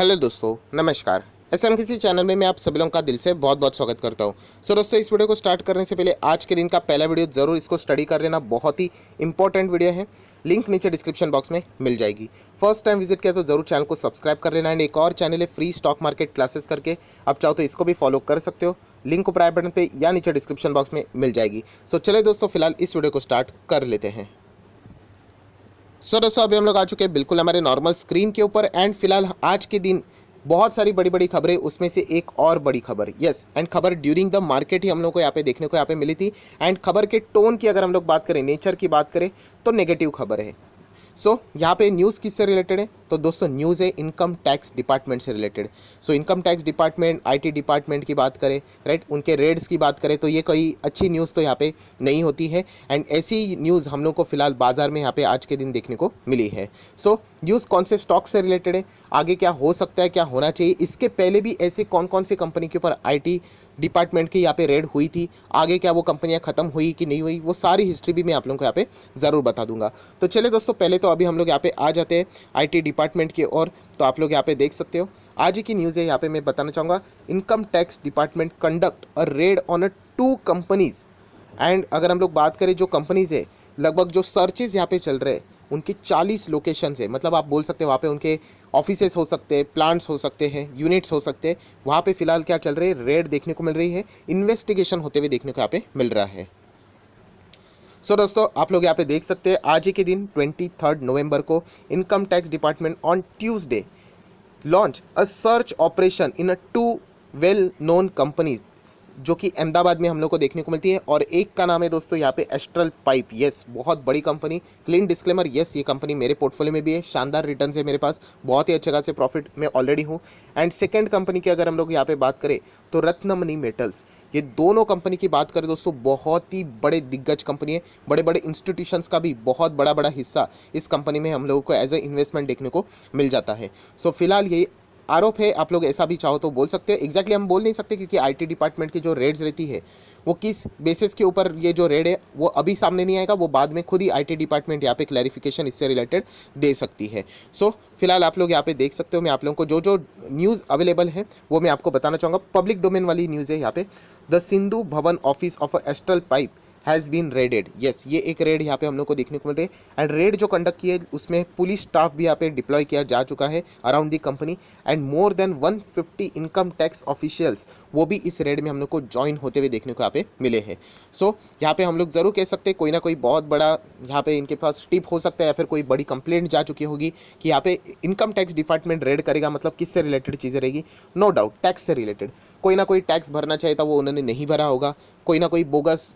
Hello दोस्तों, नमस्कार। SMKC channel में मैं आप सभी लोगों का दिल से बहुत बहुत स्वागत करता हूं। दोस्तों, इस वीडियो को स्टार्ट करने से पहले आज के दिन का पहला वीडियो ज़रूर इसको स्टडी कर लेना, बहुत ही इंपॉर्टेंट वीडियो है। लिंक नीचे डिस्क्रिप्शन बॉक्स में मिल जाएगी। फर्स्ट टाइम विजिट किया तो ज़रूर चैनल को सब्सक्राइब कर लेना। एंड एक और चैनल है फ्री स्टॉक मार्केट क्लासेस करके, आप चाहो तो इसको भी फॉलो कर सकते हो। लिंक ऊपर आई बटन पर या नीचे डिस्क्रिप्शन बॉक्स में मिल जाएगी। चले दोस्तों, फिलहाल इस वीडियो को स्टार्ट कर लेते हैं। दोस्तों, अभी हम लोग आ चुके हैं बिल्कुल हमारे नॉर्मल स्क्रीन के ऊपर। एंड फिलहाल आज के दिन बहुत सारी बड़ी बड़ी खबरें, उसमें से एक और बड़ी खबर, यस, एंड खबर ड्यूरिंग द मार्केट ही हम लोग को यहाँ पे देखने को यहाँ पे मिली थी। एंड खबर के टोन की अगर हम लोग बात करें, नेचर की बात करें, तो नेगेटिव खबर है। यहाँ पे न्यूज़ किससे रिलेटेड है? तो दोस्तों, न्यूज़ है इनकम टैक्स डिपार्टमेंट से related. Income tax department, IT department की बात करें, राइट, उनके रेड्स की बात करें, तो ये कोई अच्छी न्यूज़ तो यहाँ पे नहीं होती है। एंड ऐसी न्यूज़ हम लोग को फिलहाल बाजार में यहाँ पे आज के दिन देखने को मिली है। न्यूज़ कौन से स्टॉक से रिलेटेड है, आगे क्या हो सकता है, क्या होना चाहिए, इसके पहले भी ऐसे कौन कौन सी कंपनी के ऊपर आईटी डिपार्टमेंट की यहाँ पे रेड हुई थी, आगे क्या वो कंपनियाँ खत्म हुई कि नहीं हुई, वो सारी हिस्ट्री भी मैं आप लोगों को यहाँ पे ज़रूर बता दूंगा। तो चलिए दोस्तों, पहले तो अभी हम लोग यहाँ पे आ जाते हैं आईटी डिपार्टमेंट की ओर। तो आप लोग यहाँ पे देख सकते हो, आज ही की न्यूज़ है, यहाँ पे मैं बताना चाहूँगा, income tax department conduct a red on a 2 companies. And अगर हम लोग बात करें जो कंपनीज है, लगभग जो सर्चेज यहाँ पे चल रहे हैं, उनकी 40 लोकेशन है। मतलब आप बोल सकते हैं वहाँ पे उनके ऑफिसेस हो सकते हैं, प्लांट्स हो सकते हैं, यूनिट्स हो सकते हैं। वहाँ पे फिलहाल क्या चल रही है, रेड देखने को मिल रही है, इन्वेस्टिगेशन होते हुए देखने को यहाँ पे मिल रहा है। दोस्तों, आप लोग यहाँ पे देख सकते हैं, आज ही के दिन 23 नवंबर को income tax department on Tuesday launch a search operation in a 2 well known companies, जो कि अहमदाबाद में हम लोग को देखने को मिलती है। और एक का नाम है दोस्तों यहाँ पे एस्ट्रल पाइप, यस, बहुत बड़ी कंपनी। क्लीन डिस्क्लेमर, यस, ये कंपनी मेरे पोर्टफोलियो में भी है, शानदार रिटर्न्स है मेरे पास, बहुत ही अच्छे खासे प्रॉफिट में ऑलरेडी हूँ। एंड सेकंड कंपनी की अगर हम लोग यहाँ पे बात करें तो रत्नमणि मेटल्स। ये दोनों कंपनी की बात करें दोस्तों, बहुत ही बड़े दिग्गज कंपनी है, बड़े बड़े इंस्टीट्यूशंस का भी बहुत बड़ा बड़ा हिस्सा इस कंपनी में हम लोगों को एज ए इन्वेस्टमेंट देखने को मिल जाता है। फिलहाल ये आरोप है, आप लोग ऐसा भी चाहो तो बोल सकते हो। एग्जैक्टली हम बोल नहीं सकते, क्योंकि आईटी डिपार्टमेंट की जो रेड्स रहती है, वो किस बेसिस के ऊपर ये जो रेड है वो अभी सामने नहीं आएगा, वो बाद में खुद ही आईटी डिपार्टमेंट यहाँ पे क्लैरिफिकेशन इससे रिलेटेड दे सकती है। फिलहाल आप लोग यहाँ पे देख सकते हो, मैं आप लोगों को जो जो न्यूज़ अवेलेबल है वो मैं आपको बताना चाहूँगा। पब्लिक डोमेन वाली न्यूज़ है यहाँ पे, the Sindhu Bhavan office of astral pipe has been raided. Yes, ये एक रेड यहाँ पे हम लोग को देखने को मिल रही है। एंड रेड जो कंडक्ट की है, उसमें पुलिस स्टाफ भी यहाँ पे डिप्लॉय किया जा चुका है around the company. And more than 150 income tax officials, वो भी इस रेड में हम लोग को ज्वाइन होते हुए देखने को यहाँ पे मिले हैं। यहाँ पे हम लोग ज़रूर कह सकते हैं कोई ना कोई बहुत बड़ा यहाँ पे इनके पास टिप हो सकता है, या फिर कोई बड़ी कंप्लेंट जा चुकी होगी कि यहाँ पे इनकम टैक्स डिपार्टमेंट रेड करेगा, मतलब किससे रिलेटेड चीज़ें रहेगी? नो डाउट टैक्स से रिलेटेड। कोई ना कोई टैक्स भरना चाहिए था, वो उन्होंने नहीं भरा होगा। कोई ना कोई बोगस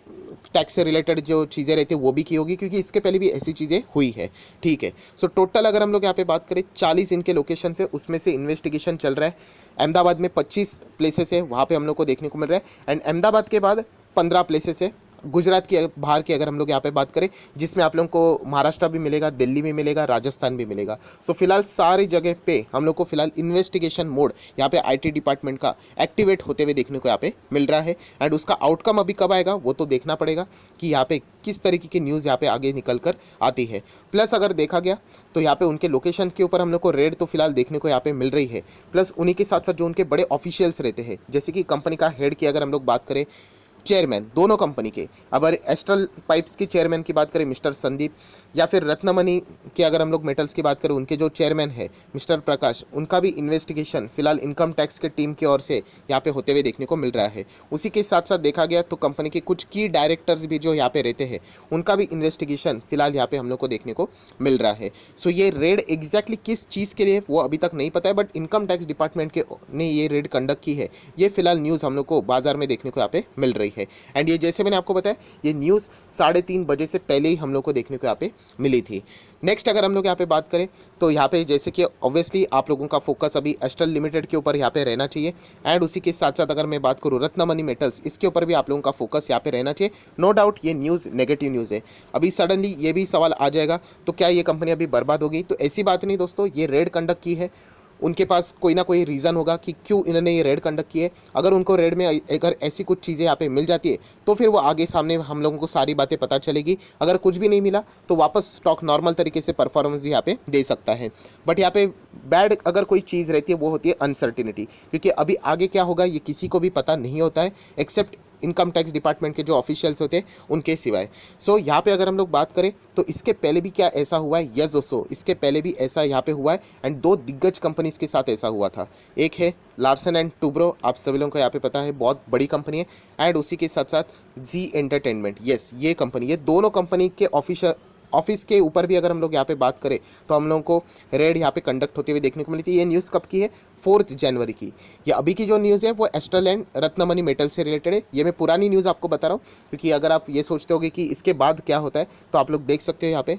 टैक्स से रिलेटेड जो चीज़ें रहती है वो भी की होगी, क्योंकि इसके पहले भी ऐसी चीज़ें हुई है। ठीक है, टोटल अगर हम लोग यहाँ पे बात करें, 40 इनके लोकेशन से, उसमें से इन्वेस्टिगेशन चल रहा है। अहमदाबाद में 25 प्लेसेस है, वहाँ पे हम लोग को देखने को मिल रहा है। एंड अहमदाबाद के बाद 15 प्लेसेस है गुजरात की बाहर की अगर हम लोग यहाँ पे बात करें, जिसमें आप लोगों को महाराष्ट्र भी मिलेगा, दिल्ली में मिलेगा, राजस्थान भी मिलेगा। फिलहाल सारी जगह पे हम लोग को फिलहाल इन्वेस्टिगेशन मोड यहाँ पे आईटी डिपार्टमेंट का एक्टिवेट होते हुए देखने को यहाँ पे मिल रहा है। एंड उसका आउटकम अभी कब आएगा वो तो देखना पड़ेगा कि यहाँ पे किस तरीके की न्यूज़ यहाँ पे आगे निकल कर आती है। प्लस अगर देखा गया तो यहाँ पे उनके लोकेशन के ऊपर हम लोग को रेड तो फिलहाल देखने को यहाँ पे मिल रही है। प्लस उन्हीं के साथ साथ जो उनके बड़े ऑफिशियल्स रहते हैं, जैसे कि कंपनी का हेड की अगर हम लोग बात करें, चेयरमैन दोनों कंपनी के, अगर एस्ट्रल पाइप्स की चेयरमैन की बात करें मिस्टर संदीप, या फिर रत्नमणि के अगर हम लोग मेटल्स की बात करें, उनके जो चेयरमैन है मिस्टर प्रकाश, उनका भी इन्वेस्टिगेशन फिलहाल इनकम टैक्स के टीम की ओर से यहाँ पे होते हुए देखने को मिल रहा है। उसी के साथ साथ देखा गया तो कंपनी के कुछ की डायरेक्टर्स भी जो यहाँ पे रहते हैं, उनका भी इन्वेस्टिगेशन फिलहाल यहाँ पे हम लोग को देखने को मिल रहा है। ये रेड एग्जैक्टली किस चीज़ के लिए वो अभी तक नहीं पता है, बट इनकम टैक्स डिपार्टमेंट के ने ये रेड कंडक्ट की है, ये फिलहाल न्यूज़ हम लोग को बाजार में देखने को यहाँ पे मिल रही है। एंड ये जैसे मैंने आपको बताया, ये न्यूज़ 3:30 बजे से पहले ही हम लोग को देखने को यहाँ पे मिली थी। नेक्स्ट अगर हम लोग यहाँ पे बात करें तो यहाँ पे जैसे कि ऑब्वियसली आप लोगों का फोकस अभी एस्ट्रल लिमिटेड के ऊपर यहाँ पे रहना चाहिए। एंड उसी के साथ साथ अगर मैं बात करूँ रत्नमणि मेटल्स, इसके ऊपर भी आप लोगों का फोकस यहाँ पे रहना चाहिए। नो डाउट ये न्यूज़ नेगेटिव न्यूज़ है। अभी सडनली ये भी सवाल आ जाएगा, तो क्या ये कंपनी अभी बर्बाद होगी? तो ऐसी बात नहीं दोस्तों, ये रेड कंडक्ट की है, उनके पास कोई ना कोई रीज़न होगा कि क्यों इन्होंने ये रेड कंडक्ट किए। अगर उनको रेड में अगर ऐसी कुछ चीज़ें यहाँ पे मिल जाती है तो फिर वो आगे सामने हम लोगों को सारी बातें पता चलेगी। अगर कुछ भी नहीं मिला तो वापस स्टॉक नॉर्मल तरीके से परफॉर्मेंस यहाँ पे दे सकता है। बट यहाँ पे बैड अगर कोई चीज़ रहती है वो होती है अनसर्टिनिटी, क्योंकि अभी आगे क्या होगा ये किसी को भी पता नहीं होता है एक्सेप्ट इनकम टैक्स डिपार्टमेंट के जो ऑफिशियल्स होते हैं उनके सिवाय। सो यहाँ पे अगर हम लोग बात करें तो इसके पहले भी क्या ऐसा हुआ है, यस दोस्तों इसके पहले भी ऐसा यहाँ पे हुआ है एंड दो दिग्गज कंपनीज के साथ ऐसा हुआ था। एक है लार्सन एंड टुब्रो, आप सभी लोगों को यहाँ पे पता है बहुत बड़ी कंपनी है, एंड उसी के साथ साथ जी एंटरटेनमेंट, यस ये कंपनी, ये दोनों कंपनी के ऑफिस के ऊपर भी अगर हम लोग यहाँ पे बात करें तो हम लोगों को रेड यहाँ पे कंडक्ट होते हुए देखने को मिली थी। ये न्यूज़ कब की है, 4 जनवरी की। ये अभी की जो न्यूज़ है वो एस्ट्रल एंड रत्नमणि मेटल से रिलेटेड है। ये मैं पुरानी न्यूज़ आपको बता रहा हूँ क्योंकि अगर आप ये सोचते होगे कि इसके बाद क्या होता है तो आप लोग देख सकते हो यहाँ पे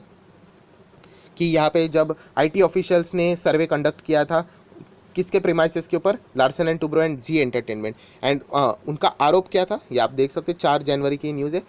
कि यहाँ पे जब आईटी ऑफिशियल्स ने सर्वे कंडक्ट किया था किसके प्रीमाइसेस के ऊपर, Larsen and Toubro and Zee entertainment, and उनका आरोप क्या था ये आप देख सकते हो। 4 जनवरी की न्यूज़ है।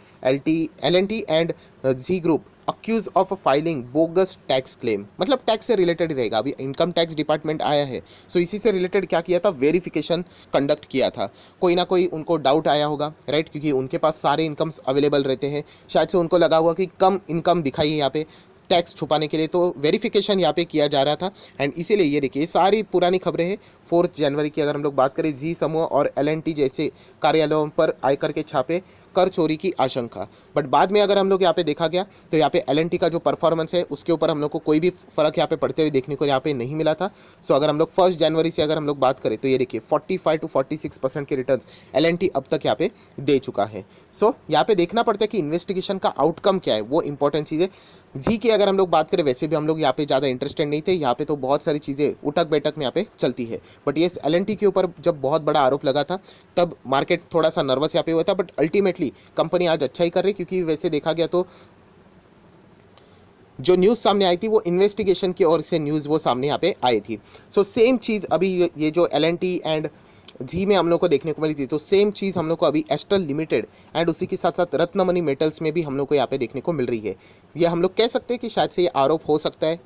LNT and Zee group accused of filing bogus tax claim, मतलब टैक्स से रिलेटेड ही रहेगा। अभी इनकम टैक्स डिपार्टमेंट आया है सो इसी से रिलेटेड क्या किया था, वेरिफिकेशन कंडक्ट किया था। कोई ना कोई उनको डाउट आया होगा राइट, क्योंकि उनके पास सारे इनकम्स अवेलेबल रहते हैं। शायद से उनको लगा हुआ कि कम इनकम दिखाई है यहाँ पे टैक्स छुपाने के लिए, तो वेरिफिकेशन यहाँ पे किया जा रहा था। एंड इसीलिए ये देखिए ये सारी पुरानी खबरें हैं 4 जनवरी की। अगर हम लोग बात करें जी समूह और LNT जैसे कार्यालयों पर आयकर के छापे, कर चोरी की आशंका। बट बाद में अगर हम लोग यहाँ पे देखा गया तो यहाँ पे LNT का जो परफॉर्मेंस है उसके ऊपर हम लोग को कोई भी फर्क यहाँ पे पड़ते हुए देखने को यहाँ पे नहीं मिला था। सो अगर हम लोग 1 जनवरी से अगर हम लोग बात करें तो ये देखिए 45 to 46% के रिटर्न्स LNT अब तक यहाँ पे दे चुका है। सो यहाँ पे देखना पड़ता है कि इन्वेस्टिगेशन का आउटकम क्या है, वो इंपॉर्टेंट चीज़ है। जी की अगर हम लोग बात करें वैसे भी हम लोग यहाँ पे ज़्यादा इंटरेस्टेड नहीं थे, यहाँ पे तो बहुत सारी चीज़ें उठक बैठक में यहाँ पे चलती है। बट ये LNT के ऊपर जब बहुत बड़ा आरोप लगा था तब मार्केट थोड़ा सा नर्वस यहाँ पे हुआ था, बट अल्टीमेटली कंपनी आज अच्छा ही कर रही, क्योंकि वैसे देखा गया तो जो न्यूज़ सामने आई थी वो इन्वेस्टिगेशन की ओर से न्यूज़ वो सामने यहाँ पे आई थी। सो सेम चीज़ अभी ये जो LNT एंड जी में हम लोग को देखने को मिली थी, तो सेम चीज़ हम लोग को अभी एस्ट्रल लिमिटेड एंड उसी के साथ साथ रत्नमणि मेटल्स में भी हम लोग को यहाँ पे देखने को मिल रही है। ये हम लोग कह सकते हैं कि शायद से ये आरोप हो सकता है,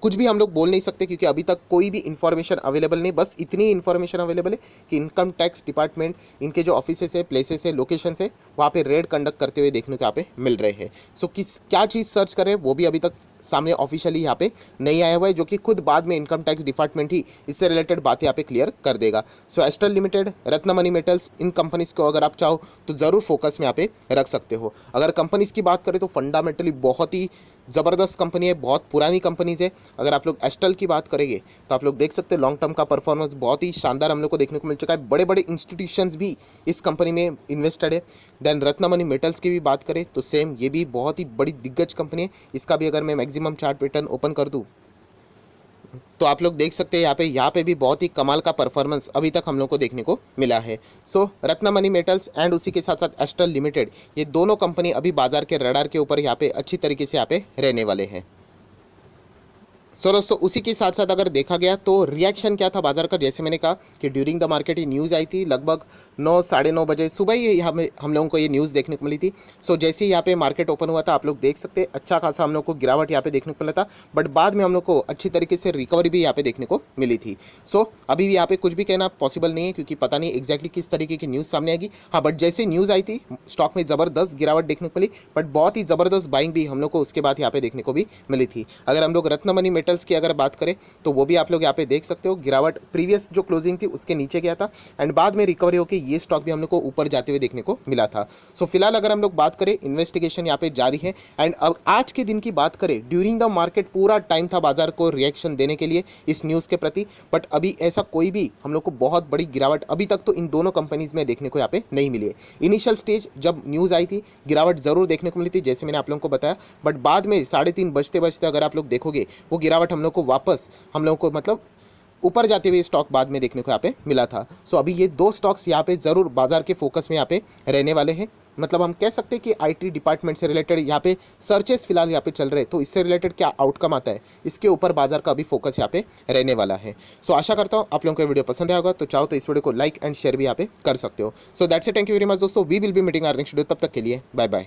कुछ भी हम लोग बोल नहीं सकते क्योंकि अभी तक कोई भी इन्फॉर्मेशन अवेलेबल नहीं। बस इतनी इन्फॉर्मेशन अवेलेबल है कि इनकम टैक्स डिपार्टमेंट इनके जो ऑफिसेस है, प्लेसेस है, लोकेशन है, वहाँ पे रेड कंडक्ट करते हुए देखने को यहाँ पे मिल रहे हैं। सो किस क्या चीज़ सर्च कर रहे हैं वो भी अभी तक सामने ऑफिशियली यहाँ पे नहीं आया हुआ है, जो कि खुद बाद में इनकम टैक्स डिपार्टमेंट ही इससे रिलेटेड बातें यहाँ पे क्लियर कर देगा। सो एस्ट्रल लिमिटेड, रत्नमणि मेटल्स, इन कंपनीज़ को अगर आप चाहो तो ज़रूर फोकस में यहाँ पे रख सकते हो। अगर कंपनीज़ की बात करें तो फंडामेंटली बहुत ही ज़बरदस्त कंपनी है, बहुत पुरानी कंपनीज़ है। अगर आप लोग एस्ट्रल की बात करेंगे तो आप लोग देख सकते हैं लॉन्ग टर्म का परफॉर्मेंस बहुत ही शानदार हम लोग को देखने को मिल चुका है। बड़े बड़े इंस्टीट्यूशंस भी इस कंपनी में इन्वेस्टेड है। देन रत्नमणि मेटल्स की भी बात करें तो सेम ये भी बहुत ही बड़ी दिग्गज कंपनी है। इसका भी अगर मैं मैक्सिमम चार्ट पैटर्न ओपन कर दूँ तो आप लोग देख सकते हैं यहाँ पे भी बहुत ही कमाल का परफॉर्मेंस अभी तक हम लोग को देखने को मिला है। सो रत्नमणि मेटल्स एंड उसी के साथ साथ एस्ट्रल लिमिटेड, ये दोनों कंपनी अभी बाजार के रडार के ऊपर यहाँ पे अच्छी तरीके से यहाँ पे रहने वाले हैं। सो दोस्तों उसी के साथ साथ अगर देखा गया तो रिएक्शन क्या था बाजार का, जैसे मैंने कहा कि ड्यूरिंग द मार्केट ये न्यूज़ आई थी लगभग 9 साढ़े 9 बजे सुबह ही हम लोगों को ये न्यूज़ देखने को मिली थी। सो जैसे ही यहाँ पे मार्केट ओपन हुआ था आप लोग देख सकते हैं अच्छा खासा हम लोग को गिरावट यहाँ पे देखने को मिला था, बट बाद में हम लोग को अच्छी तरीके से रिकवरी भी यहाँ पे देखने को मिली थी। सो अभी भी यहाँ पे कुछ भी कहना पॉसिबल नहीं है क्योंकि पता नहीं एग्जैक्टली किस तरीके की न्यूज़ सामने आएगी। हाँ बट जैसे न्यूज़ आई थी स्टॉक में ज़बरदस्त गिरावट देखने को मिली, बट बहुत ही ज़बरदस्त बाइंग भी हम लोग को उसके बाद यहाँ पे देखने को भी मिली थी। अगर हम लोग रत्नमणि मेटल्स की अगर बात करें तो वो भी आप लोग यहाँ पे देख सकते हो, गिरावट प्रीवियस जो क्लोजिंग थी उसके नीचे गया था एंड बाद में रिकवरी होकर ये स्टॉक भी हम लोग को ऊपर जाते हुए देखने को मिला था। सो फिलहाल अगर हम लोग बात करें इन्वेस्टिगेशन यहाँ पे जारी है एंड अब आज के दिन की बात करें ड्यूरिंग द मार्केट पूरा टाइम था बाजार को रिएक्शन देने के लिए इस न्यूज़ के प्रति, बट अभी ऐसा कोई भी हम लोग को बहुत बड़ी गिरावट अभी तक तो इन दोनों कंपनीज में देखने को यहाँ पे नहीं मिली है। इनिशियल स्टेज जब न्यूज़ आई थी गिरावट जरूर देखने को मिली थी जैसे मैंने आप लोगों को बताया, बट बाद में 3:30 बजते बजते अगर आप लोग देखोगे वो गिरावट हम लोग को वापस हम लोगों को मतलब ऊपर जाते हुए स्टॉक बाद में देखने को यहाँ पे मिला था। सो अभी ये 2 स्टॉक्स यहाँ पे ज़रूर बाजार के फोकस में यहाँ पे रहने वाले हैं। मतलब हम कह सकते हैं कि आईटी डिपार्टमेंट से रिलेटेड यहाँ पे सर्चेस फिलहाल यहाँ पे चल रहे हैं, तो इससे रिलेटेड क्या आउटकम आता है इसके ऊपर बाजार का अभी फोकस यहाँ पे रहने वाला है। सो आशा करता हूँ आप लोगों को वीडियो पसंद आया होगा, तो चाहो तो इस वीडियो को लाइक एंड शेयर भी यहाँ पे कर सकते हो। So that's it, thank you very much दोस्तों, we will be meeting our next video, तब तक के लिए बाय बाय।